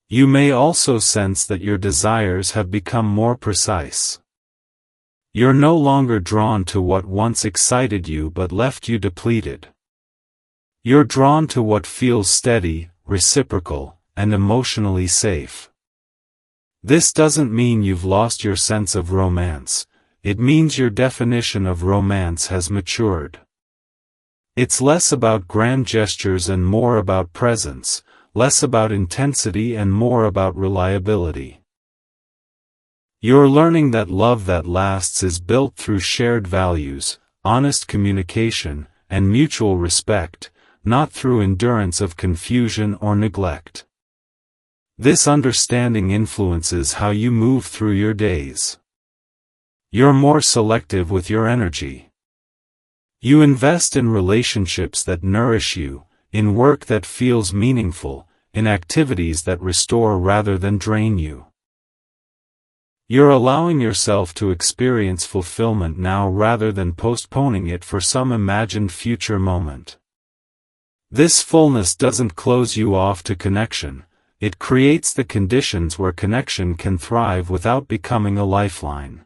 You may also sense that your desires have become more precise. You're no longer drawn to what once excited you but left you depleted. You're drawn to what feels steady, reciprocal, and emotionally safe. This doesn't mean you've lost your sense of romance, it means your definition of romance has matured. It's less about grand gestures and more about presence, less about intensity and more about reliability. You're learning that love that lasts is built through shared values, honest communication, and mutual respect, not through endurance of confusion or neglect. This understanding influences how you move through your days. You're more selective with your energy. You invest in relationships that nourish you, in work that feels meaningful, in activities that restore rather than drain you. You're allowing yourself to experience fulfillment now rather than postponing it for some imagined future moment. This fullness doesn't close you off to connection. It creates the conditions where connection can thrive without becoming a lifeline.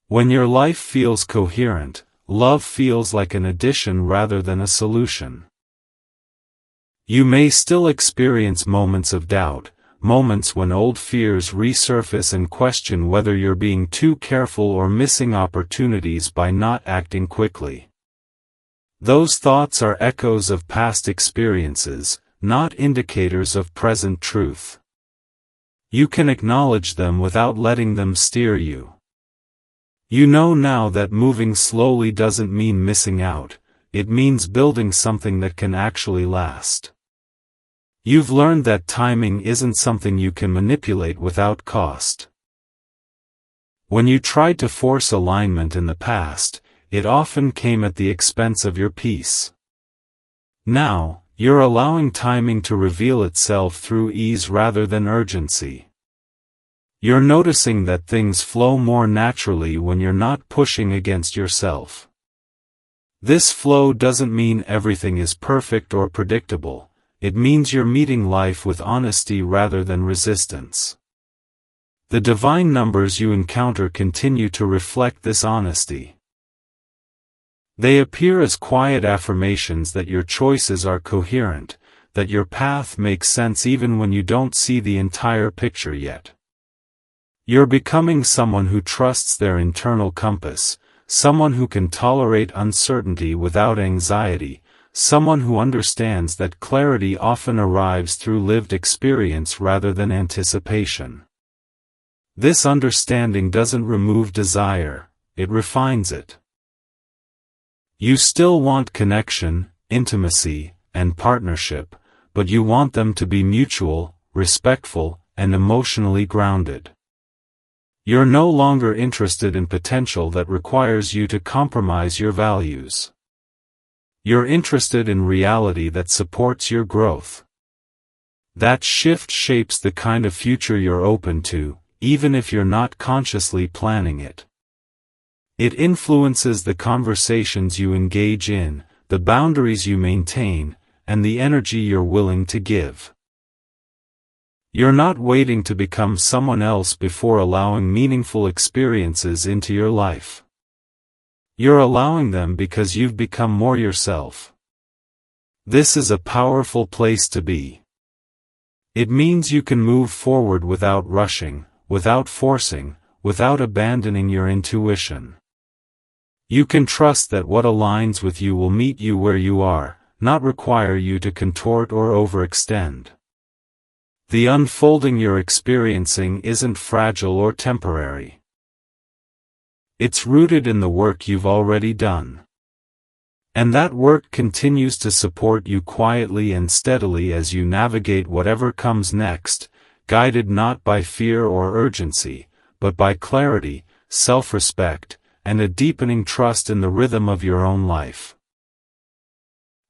When your life feels coherent, love feels like an addition rather than a solution. You may still experience moments of doubt, moments when old fears resurface and question whether you're being too careful or missing opportunities by not acting quickly. Those thoughts are echoes of past experiences, not indicators of present truth. You can acknowledge them without letting them steer you. You know now that moving slowly doesn't mean missing out, it means building something that can actually last. You've learned that timing isn't something you can manipulate without cost. When you tried to force alignment in the past, it often came at the expense of your peace. Now, you're allowing timing to reveal itself through ease rather than urgency. You're noticing that things flow more naturally when you're not pushing against yourself. This flow doesn't mean everything is perfect or predictable, it means you're meeting life with honesty rather than resistance. The divine numbers you encounter continue to reflect this honesty. They appear as quiet affirmations that your choices are coherent, that your path makes sense even when you don't see the entire picture yet. You're becoming someone who trusts their internal compass, someone who can tolerate uncertainty without anxiety, someone who understands that clarity often arrives through lived experience rather than anticipation. This understanding doesn't remove desire, it refines it. You still want connection, intimacy, and partnership, but you want them to be mutual, respectful, and emotionally grounded. You're no longer interested in potential that requires you to compromise your values. You're interested in reality that supports your growth. That shift shapes the kind of future you're open to, even if you're not consciously planning it. It influences the conversations you engage in, the boundaries you maintain, and the energy you're willing to give. You're not waiting to become someone else before allowing meaningful experiences into your life. You're allowing them because you've become more yourself. This is a powerful place to be. It means you can move forward without rushing, without forcing, without abandoning your intuition. You can trust that what aligns with you will meet you where you are, not require you to contort or overextend. The unfolding you're experiencing isn't fragile or temporary. It's rooted in the work you've already done. And that work continues to support you quietly and steadily as you navigate whatever comes next, guided not by fear or urgency, but by clarity, self-respect, and a deepening trust in the rhythm of your own life.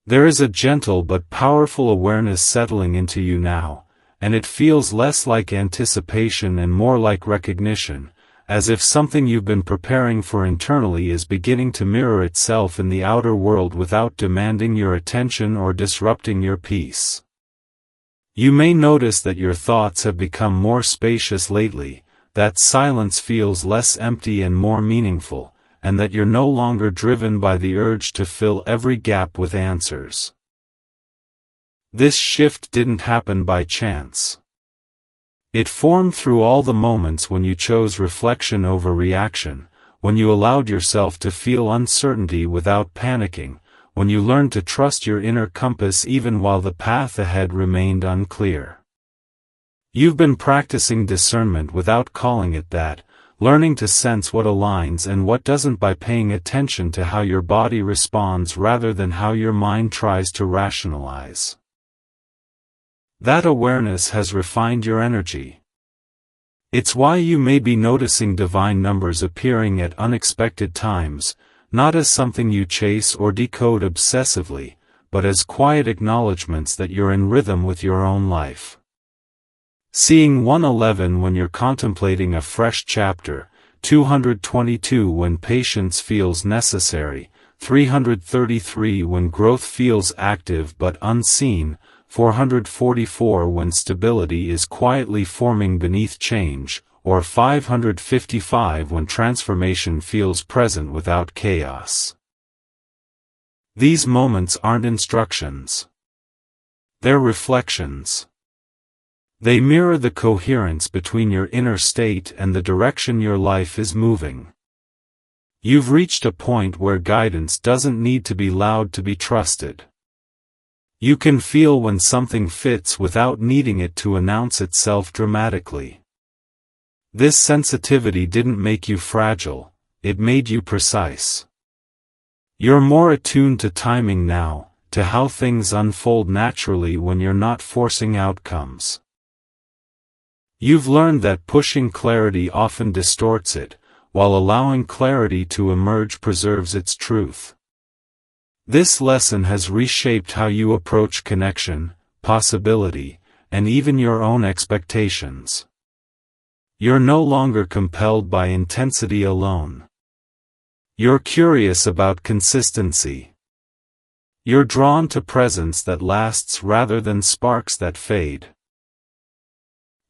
There is a gentle but powerful awareness settling into you now, and it feels less like anticipation and more like recognition, as if something you've been preparing for internally is beginning to mirror itself in the outer world without demanding your attention or disrupting your peace. You may notice that your thoughts have become more spacious lately, that silence feels less empty and more meaningful, and that you're no longer driven by the urge to fill every gap with answers. This shift didn't happen by chance. It formed through all the moments when you chose reflection over reaction, when you allowed yourself to feel uncertainty without panicking, when you learned to trust your inner compass even while the path ahead remained unclear. You've been practicing discernment without calling it that, learning to sense what aligns and what doesn't by paying attention to how your body responds rather than how your mind tries to rationalize. That awareness has refined your energy. It's why you may be noticing divine numbers appearing at unexpected times, not as something you chase or decode obsessively, but as quiet acknowledgments that you're in rhythm with your own life. Seeing 111 when you're contemplating a fresh chapter, 222 when patience feels necessary, 333 when growth feels active but unseen, 444 when stability is quietly forming beneath change, or 555 when transformation feels present without chaos. These moments aren't instructions. They're reflections. They mirror the coherence between your inner state and the direction your life is moving. You've reached a point where guidance doesn't need to be loud to be trusted. You can feel when something fits without needing it to announce itself dramatically. This sensitivity didn't make you fragile, it made you precise. You're more attuned to timing now, to how things unfold naturally when you're not forcing outcomes. You've learned that pushing clarity often distorts it, while allowing clarity to emerge preserves its truth. This lesson has reshaped how you approach connection, possibility, and even your own expectations. You're no longer compelled by intensity alone. You're curious about consistency. You're drawn to presence that lasts rather than sparks that fade.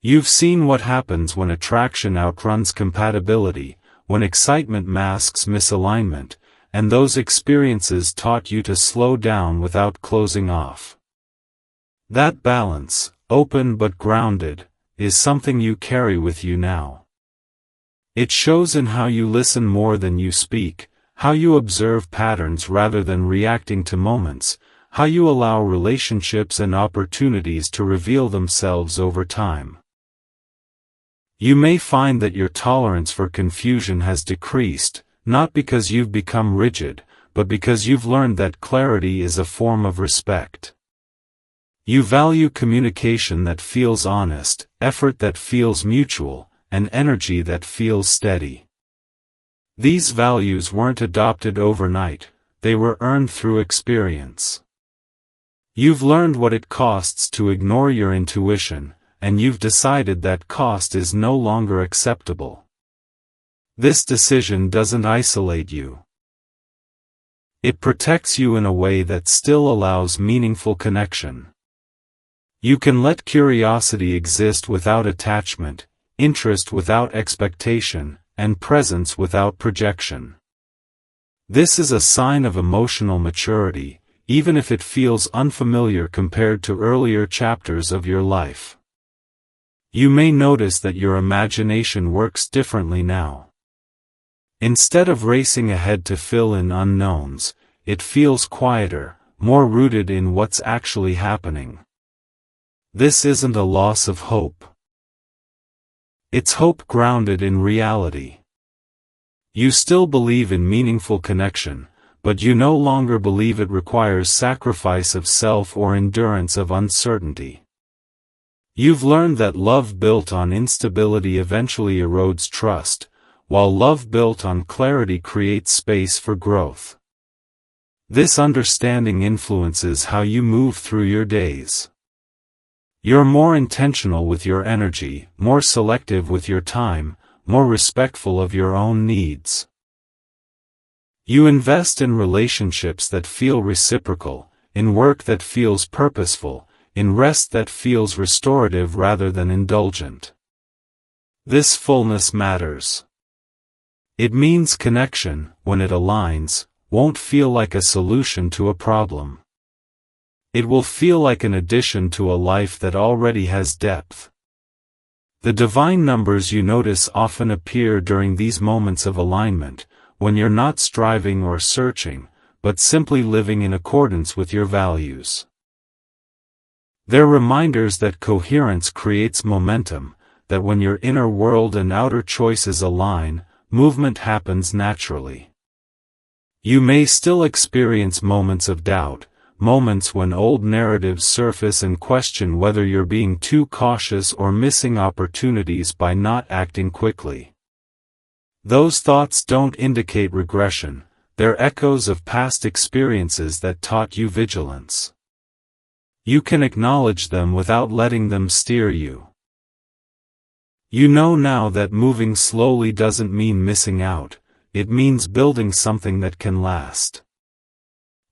You've seen what happens when attraction outruns compatibility, when excitement masks misalignment, and those experiences taught you to slow down without closing off. That balance, open but grounded, is something you carry with you now. It shows in how you listen more than you speak, how you observe patterns rather than reacting to moments, how you allow relationships and opportunities to reveal themselves over time. You may find that your tolerance for confusion has decreased, not because you've become rigid, but because you've learned that clarity is a form of respect. You value communication that feels honest, effort that feels mutual, and energy that feels steady. These values weren't adopted overnight, they were earned through experience. You've learned what it costs to ignore your intuition, and you've decided that cost is no longer acceptable. This decision doesn't isolate you. It protects you in a way that still allows meaningful connection. You can let curiosity exist without attachment, interest without expectation, and presence without projection. This is a sign of emotional maturity, even if it feels unfamiliar compared to earlier chapters of your life. You may notice that your imagination works differently now. Instead of racing ahead to fill in unknowns, it feels quieter, more rooted in what's actually happening. This isn't a loss of hope. It's hope grounded in reality. You still believe in meaningful connection, but you no longer believe it requires sacrifice of self or endurance of uncertainty. You've learned that love built on instability eventually erodes trust, while love built on clarity creates space for growth. This understanding influences how you move through your days. You're more intentional with your energy, more selective with your time, more respectful of your own needs. You invest in relationships that feel reciprocal, in work that feels purposeful, in rest that feels restorative rather than indulgent. This fullness matters. It means connection, when it aligns, won't feel like a solution to a problem. It will feel like an addition to a life that already has depth. The divine numbers you notice often appear during these moments of alignment, when you're not striving or searching, but simply living in accordance with your values. They're reminders that coherence creates momentum, that when your inner world and outer choices align, movement happens naturally. You may still experience moments of doubt, moments when old narratives surface and question whether you're being too cautious or missing opportunities by not acting quickly. Those thoughts don't indicate regression, they're echoes of past experiences that taught you vigilance. You can acknowledge them without letting them steer you. You know now that moving slowly doesn't mean missing out, it means building something that can last.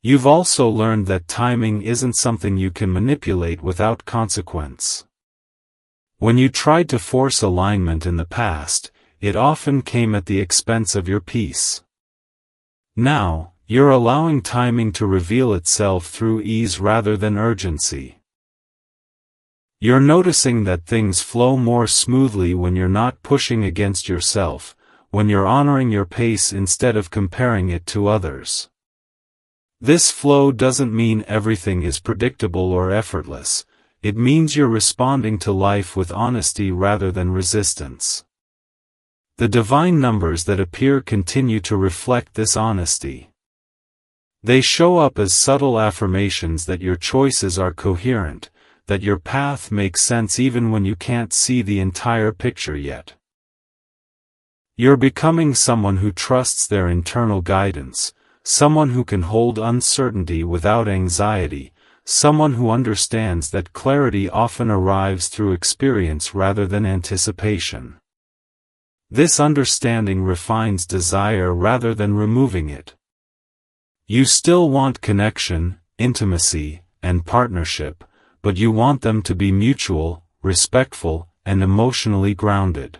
You've also learned that timing isn't something you can manipulate without consequence. When you tried to force alignment in the past, it often came at the expense of your peace. Now, you're allowing timing to reveal itself through ease rather than urgency. You're noticing that things flow more smoothly when you're not pushing against yourself, when you're honoring your pace instead of comparing it to others. This flow doesn't mean everything is predictable or effortless. It means you're responding to life with honesty rather than resistance. The divine numbers that appear continue to reflect this honesty. They show up as subtle affirmations that your choices are coherent, that your path makes sense even when you can't see the entire picture yet. You're becoming someone who trusts their internal guidance, someone who can hold uncertainty without anxiety, someone who understands that clarity often arrives through experience rather than anticipation. This understanding refines desire rather than removing it. You still want connection, intimacy, and partnership, but you want them to be mutual, respectful, and emotionally grounded.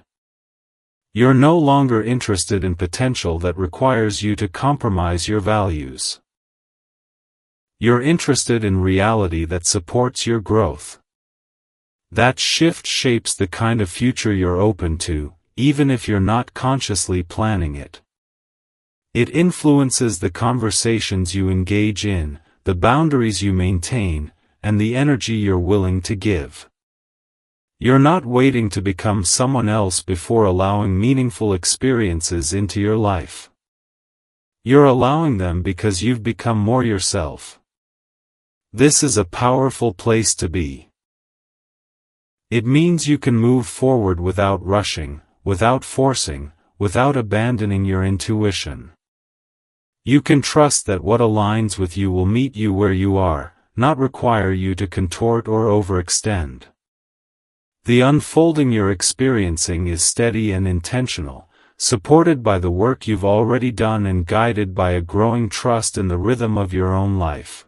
You're no longer interested in potential that requires you to compromise your values. You're interested in reality that supports your growth. That shift shapes the kind of future you're open to, even if you're not consciously planning it. It influences the conversations you engage in, the boundaries you maintain, and the energy you're willing to give. You're not waiting to become someone else before allowing meaningful experiences into your life. You're allowing them because you've become more yourself. This is a powerful place to be. It means you can move forward without rushing, without forcing, without abandoning your intuition. You can trust that what aligns with you will meet you where you are, not require you to contort or overextend. The unfolding you're experiencing is steady and intentional, supported by the work you've already done and guided by a growing trust in the rhythm of your own life.